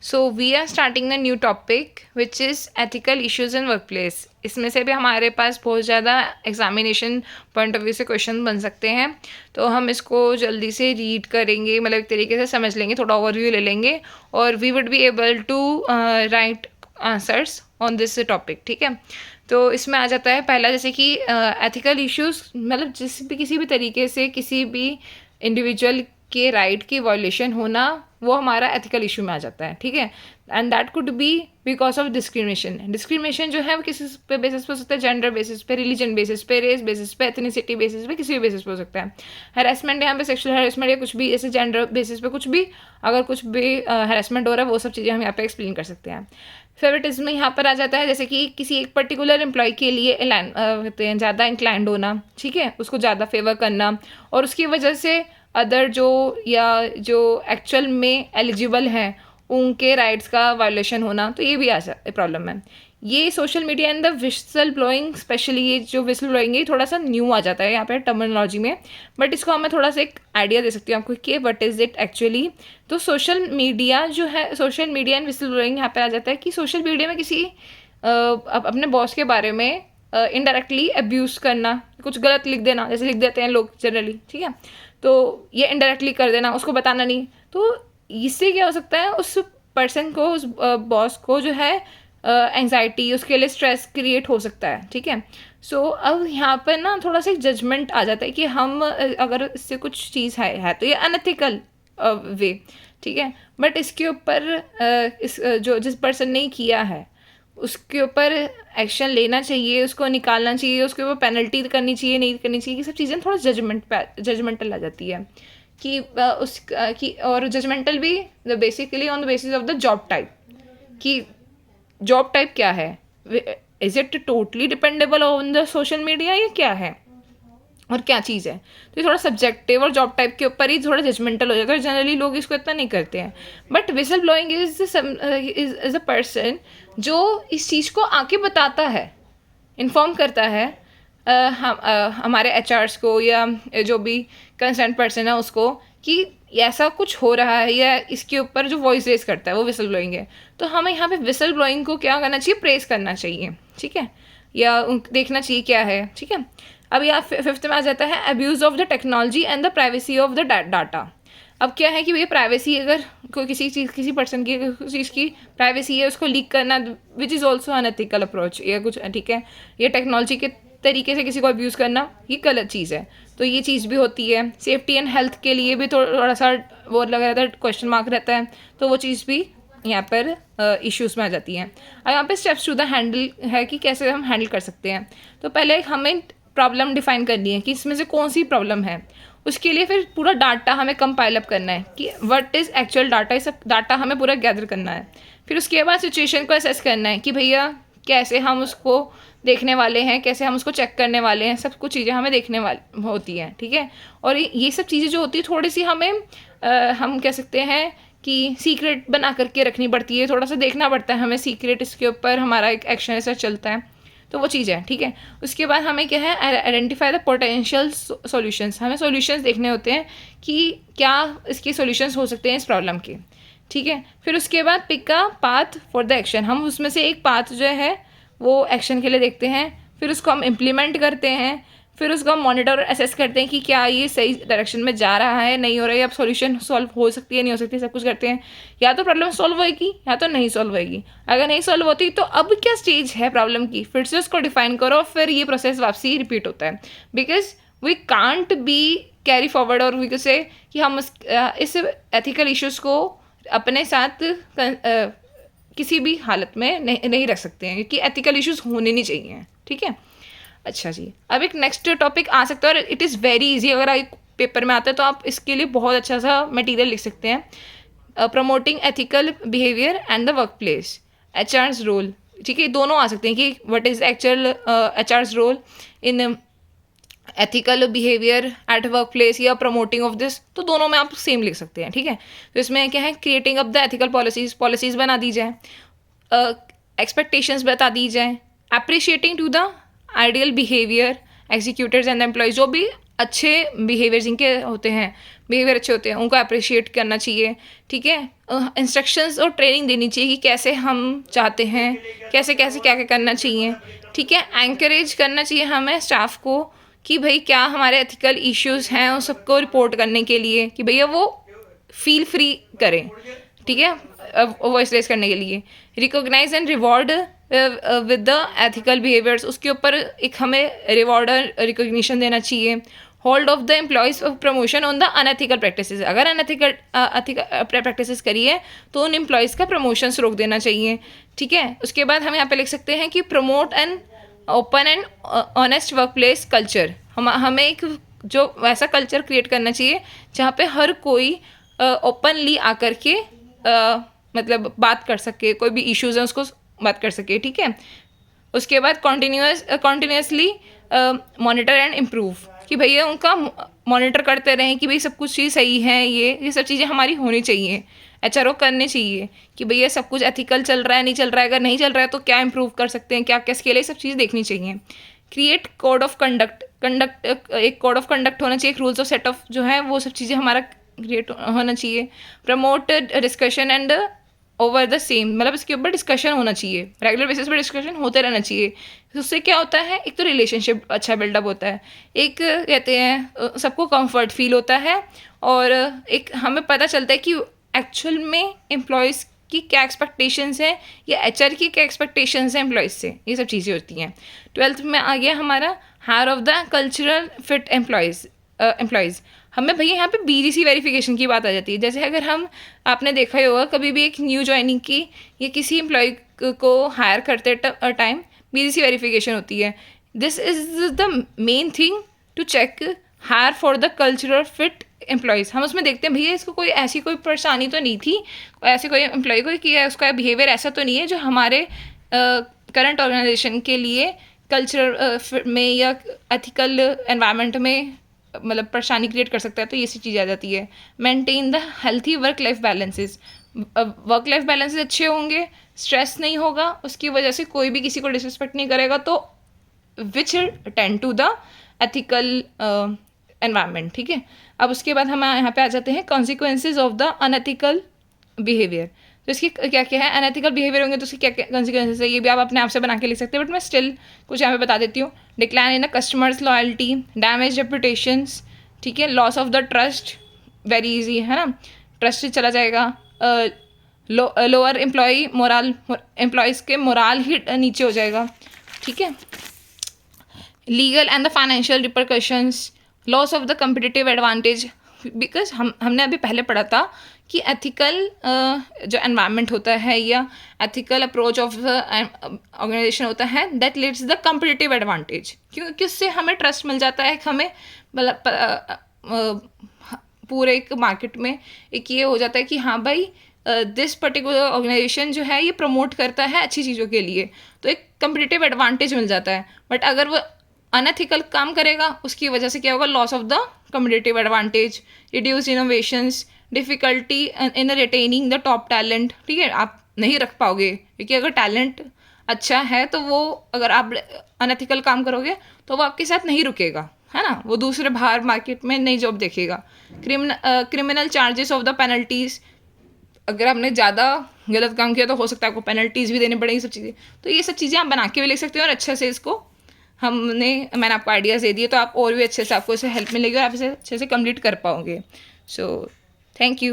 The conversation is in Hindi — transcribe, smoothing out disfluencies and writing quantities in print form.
So we are starting the new topic which is ethical issues in work place. इसमें से भी हमारे पास बहुत ज़्यादा एग्जामिनेशन पॉइंट ऑफ व्यू से क्वेश्चन बन सकते हैं, तो हम इसको जल्दी से रीड करेंगे, मतलब एक तरीके से समझ लेंगे, थोड़ा ओवरव्यू ले लेंगे और we would be able to write answers on this topic. ठीक है, तो इसमें आ जाता है पहला, जैसे कि एथिकल इश्यूज, मतलब किसी भी तरीके से किसी भी इंडिविजुअल के राइट की वायलेशन होना, वो हमारा एथिकल इशू में आ जाता है। ठीक है, and that could be because of discrimination जो है वो किसी पे बेसिस पे हो सकता है, जेंडर बेसिस पे, रिलीजन बेसिस पे, रेस बेसिस पे, एथनिसिटी बेसिस पे, किसी भी बेसिस पे हो सकता है। हैरेसमेंट यहाँ पे सेक्सुअल हैरेसमेंट या कुछ भी ऐसे जेंडर बेसिस पे कुछ भी, अगर कुछ भी हैरेसमेंट हो रहा है, वो सब चीज़ें हम यहाँ पे एक्सप्लेन कर सकते हैं। फेवरेटिज्म यहाँ पर आ जाता है, जैसे कि किसी एक पर्टिकुलर एम्प्लॉय के लिए कहते हैं ज़्यादा इंक्लाइंड होना, ठीक है, उसको ज़्यादा फेवर करना, और उसकी वजह से अदर जो एक्चुअल में एलिजिबल हैं उनके राइट्स का वायलेशन होना, तो ये भी प्रॉब्लम है। ये social media and the whistle blowing, specially ये जो विसल ब्लोइंग है थोड़ा सा न्यू आ जाता है यहाँ पे टर्मिनोलॉजी में, बट इसको मैं थोड़ा सा एक आइडिया दे सकती हूँ आपको कि व्हाट इज़ इट एक्चुअली। तो सोशल मीडिया जो है, social media and whistle blowing यहाँ पे आ जाता है कि सोशल मीडिया में किसी अपने बॉस के बारे में इनडायरेक्टली अब्यूज़ करना, कुछ गलत लिख देना, जैसे लिख देते हैं लोग जनरली, ठीक है, तो ये इनडायरेक्टली कर देना, उसको बताना नहीं, तो इससे क्या हो सकता है, उस पर्सन को, उस बॉस को जो है एंजाइटी, उसके लिए स्ट्रेस क्रिएट हो सकता है। ठीक है, सो अब यहाँ पर ना थोड़ा सा जजमेंट आ जाता है कि हम अगर इससे कुछ चीज़ है तो ये अनएथिकल वे, ठीक है, बट इसके ऊपर जिस पर्सन ने किया है उसके ऊपर एक्शन लेना चाहिए, उसको निकालना चाहिए, उसके ऊपर पेनल्टी करनी चाहिए, नहीं करनी चाहिए, ये सब चीज़ें थोड़ा जजमेंटल आ जाती है कि कि और जजमेंटल भी basically on the basis of the job type, कि जॉब टाइप क्या है, is it totally dependable on the social media, या क्या है और क्या चीज़ है, तो ये थोड़ा सब्जेक्टिव और जॉब टाइप के ऊपर ही थोड़ा जजमेंटल हो जाता है। जनरली लोग इसको इतना नहीं करते हैं, but whistle blowing is a person जो इस चीज़ को आके बताता है, इन्फॉर्म करता है हमारे एचआर्स को या जो भी कंसर्न पर्सन है उसको, कि ऐसा कुछ हो रहा है, या इसके ऊपर जो वॉइस रेज करता है वो विसल ब्लोइंग है। तो हमें यहाँ पे विसल ब्लोइंग को क्या करना चाहिए, प्रेस करना चाहिए, ठीक है, या देखना चाहिए क्या है। ठीक है, अब यहाँ फिफ्थ में आ जाता है abuse of the technology and the privacy of the data. अब क्या है कि भैया प्राइवेसी, अगर कोई किसी पर्सन की चीज़ की प्राइवेसी है, उसको लीक करना which is also unethical approach, या कुछ, ठीक है, ये टेक्नोलॉजी के तरीके से किसी को अब्यूज़ करना ये गलत चीज़ है, तो ये चीज़ भी होती है। सेफ्टी एंड हेल्थ के लिए भी थोड़ा सा वो लगा रहता है, क्वेश्चन मार्क रहता है, तो वो चीज़ भी यहाँ पर इश्यूज़ में आ जाती हैं। अब यहाँ पे स्टेप्स टू द हैंडल है कि कैसे हम हैंडल कर सकते हैं। तो पहले हमें प्रॉब्लम डिफाइन करनी है कि इसमें से कौन सी प्रॉब्लम है, उसके लिए फिर पूरा डाटा हमें कंपाइल अप करना है कि व्हाट इज़ एक्चुअल डाटा, ये सब डाटा हमें पूरा गैदर करना है। फिर उसके बाद सिचुएशन को असेस करना है कि भैया कैसे हम उसको देखने वाले हैं, कैसे हम उसको चेक करने वाले हैं, सब कुछ चीज़ें हमें देखने वाली होती हैं। ठीक है, और ये सब चीज़ें जो होती है थोड़ी सी हमें हम कह सकते हैं कि सीक्रेट बना करके रखनी पड़ती है, थोड़ा सा देखना पड़ता है हमें सीक्रेट, इसके ऊपर हमारा एक एक्शन ऐसा चलता है, तो वो चीज़ है। ठीक है, उसके बाद हमें क्या है, आइडेंटिफाई द पोटेंशियल सॉल्यूशंस, हमें सॉल्यूशंस देखने होते हैं कि क्या इसके सॉल्यूशंस हो सकते हैं इस प्रॉब्लम के। ठीक है, फिर उसके बाद pick a path for the action, हम उसमें से एक पाथ जो है वो एक्शन के लिए देखते हैं, फिर उसको हम इम्प्लीमेंट करते हैं, फिर उसको हम मॉनिटर और असेस करते हैं कि क्या ये सही डायरेक्शन में जा रहा है, नहीं हो रहा है, अब सॉल्यूशन सॉल्व हो सकती है, नहीं हो सकती, सब कुछ करते हैं। या तो प्रॉब्लम सॉल्व होएगी या तो नहीं सॉल्व होएगी, अगर नहीं सॉल्व होती तो अब क्या स्टेज है प्रॉब्लम की, फिर से उसको डिफाइन करो, फिर ये प्रोसेस वापसी रिपीट होता है। Because we can't be carry forward, और वी से कि हम इस एथिकल इश्यूज़ को अपने साथ किसी भी हालत में नहीं रख सकते हैं, क्योंकि एथिकल इश्यूज़ होने नहीं चाहिए। ठीक है, अच्छा जी, अब एक नेक्स्ट टॉपिक आ सकता है, और इट इज़ वेरी इजी, अगर एक पेपर में आता है तो आप इसके लिए बहुत अच्छा सा मटेरियल लिख सकते हैं। Promoting ethical behaviour and the work place, HR's role. ठीक है, दोनों आ सकते हैं कि what is actual HR's role in ethical behaviour at work place या प्रमोटिंग ऑफ दिस, तो दोनों में आप सेम लिख सकते हैं। ठीक है, तो इसमें क्या है, creating up the ethical policies बना दी जाए, एक्सपेक्टेशंस बता दी जाए, appreciating to the ideal behaviour executives and employees, जो भी अच्छे बिहेवियर जिनके होते हैं, बिहेवियर अच्छे होते हैं, उनको अप्रिशिएट करना चाहिए, ठीक है। इंस्ट्रक्शंस और ट्रेनिंग देनी चाहिए कि कैसे हम चाहते हैं, कैसे कैसे क्या क्या करना चाहिए, ठीक है। एंकरेज करना चाहिए हमें स्टाफ को कि भाई क्या हमारे एथिकल इश्यूज़ हैं उन सबको रिपोर्ट करने के लिए, कि भैया वो फील फ्री करें, ठीक है, वॉइस रेस करने के लिए। Recognise and reward with the ethical behaviours, उसके ऊपर एक हमें रिवॉर्ड और रिकॉग्निशन देना चाहिए। Hold of the employees of promotion on the unethical practices, अगर अनएथिकल प्रैक्टिसेस करी है तो उन एम्प्लॉयज़ का प्रमोशंस रोक देना चाहिए, ठीक है। उसके बाद हम यहाँ पे लिख सकते हैं कि promote and open and honest work place culture, हमें एक जो वैसा कल्चर क्रिएट करना चाहिए जहाँ पे हर कोई ओपनली आकर के मतलब बात कर सके, कोई भी इश्यूज़ हैं उसको बात कर सके, ठीक है। उसके बाद कॉन्टीन्यूसली मॉनिटर एंड इम्प्रूव, कि भैया उनका मॉनिटर करते रहें कि भाई सब कुछ चीज़ सही है, ये सब चीज़ें हमारी होनी चाहिए, एचआरओ करने चाहिए कि भैया सब कुछ एथिकल चल रहा है, नहीं चल रहा है, अगर नहीं चल रहा है तो क्या इम्प्रूव कर सकते हैं, क्या क्या स्केल है, सब चीज़ देखनी चाहिए। क्रिएट कोड ऑफ कंडक्ट, एक कोड ऑफ कंडक्ट होना चाहिए, एक रूल्स ऑफ सेट ऑफ जो है वो सब चीज़ें हमारा क्रिएट होना चाहिए। Promote discussion and over the same, मतलब इसके ऊपर डिस्कशन होना चाहिए, रेगुलर बेसिस पर डिस्कशन होते रहना चाहिए। उससे क्या होता है, एक तो रिलेशनशिप अच्छा बिल्डअप होता है, एक कहते हैं सबको कंफर्ट फील होता है, और एक हमें पता चलता है कि एक्चुअल में एम्प्लॉयज़ की क्या एक्सपेक्टेशंस हैं या एचआर की क्या एक्सपेक्टेशंस हैं एम्प्लॉयज़ से, ये सब चीज़ें होती हैं। 12th में आ गया हमारा hire of the cultural fit employees, हमें भैया यहाँ पे बीजीसी वेरिफिकेशन की बात आ जाती है। जैसे अगर हम, आपने देखा ही होगा कभी भी एक न्यू ज्वाइनिंग की या किसी एम्प्लॉय को हायर करते टाइम बीजीसी वेरिफिकेशन होती है। This is the main thing to check hire for the cultural fit employees. हम उसमें देखते हैं भैया इसको कोई ऐसी कोई परेशानी तो नहीं थी, ऐसे कोई एम्प्लॉय को कि उसका बिहेवियर ऐसा तो नहीं है जो हमारे करंट ऑर्गेनाइजेशन के लिए कल्चर में या एथिकल एनवायरनमेंट में मतलब परेशानी क्रिएट कर सकता है, तो ये सी चीज़ आ जाती है। Maintain the healthy work life balances, work life balances अच्छे होंगे, स्ट्रेस नहीं होगा, उसकी वजह से कोई भी किसी को डिसरिस्पेक्ट नहीं करेगा, तो which tend to the ethical environment, ठीक है। अब उसके बाद हम यहाँ पे आ जाते हैं consequences of the unethical behaviour. तो इसकी क्या क्या है, अनएथिकल बिहेवियर होंगे तो उसकी क्या क्या कॉन्सिक्वेंसेज है, ये भी आप अपने आप से बना के लिख सकते हैं, बट मैं स्टिल कुछ यहाँ पे बता देती हूँ। Decline in the customers loyalty, damage reputations, ठीक है, loss of the trust, very easy है ना, ट्रस्ट चला जाएगा। लोअर एम्प्लॉय मोरल, एम्प्लॉयज़ के मोरल ही नीचे हो जाएगा, ठीक है। Legal and the financial repercussions, loss of the competitive advantage, because हमने अभी पहले पढ़ा था कि एथिकल जो एनवायरनमेंट होता है या एथिकल अप्रोच ऑफ ऑर्गेनाइजेशन होता है, that leads the competitive advantage, क्योंकि उससे हमें ट्रस्ट मिल जाता है, हमें पूरे एक मार्केट में एक ये हो जाता है कि हाँ भाई दिस पर्टिकुलर ऑर्गेनाइजेशन जो है ये प्रमोट करता है अच्छी चीज़ों के लिए, तो एक कम्पिटिटिव एडवांटेज मिल जाता है। बट अगर वो अनएथिकल काम करेगा उसकी वजह से क्या होगा, loss of the competitive advantage, reduce innovations, difficulty in retaining the top talent, ठीक है, आप नहीं रख पाओगे, क्योंकि अगर टैलेंट अच्छा है तो वो, अगर आप अनएथिकल काम करोगे तो वो आपके साथ नहीं रुकेगा, है ना, वो दूसरे बाहर मार्केट में नई जॉब देखेगा। Criminal charges of the penalties, अगर आपने ज़्यादा गलत काम किया तो हो सकता है आपको पेनल्टीज़ भी देनी पड़ेगी, सब चीज़ें, तो ये सब चीज़ें आप बना के भी लिख सकते हो, और अच्छे से इसको मैंने आपको आइडियाज़ दे दिए, तो आप और भी अच्छे से आपको इससे हेल्प मिलेगी और आप इसे अच्छे से कंप्लीट कर पाओगे। So thank you.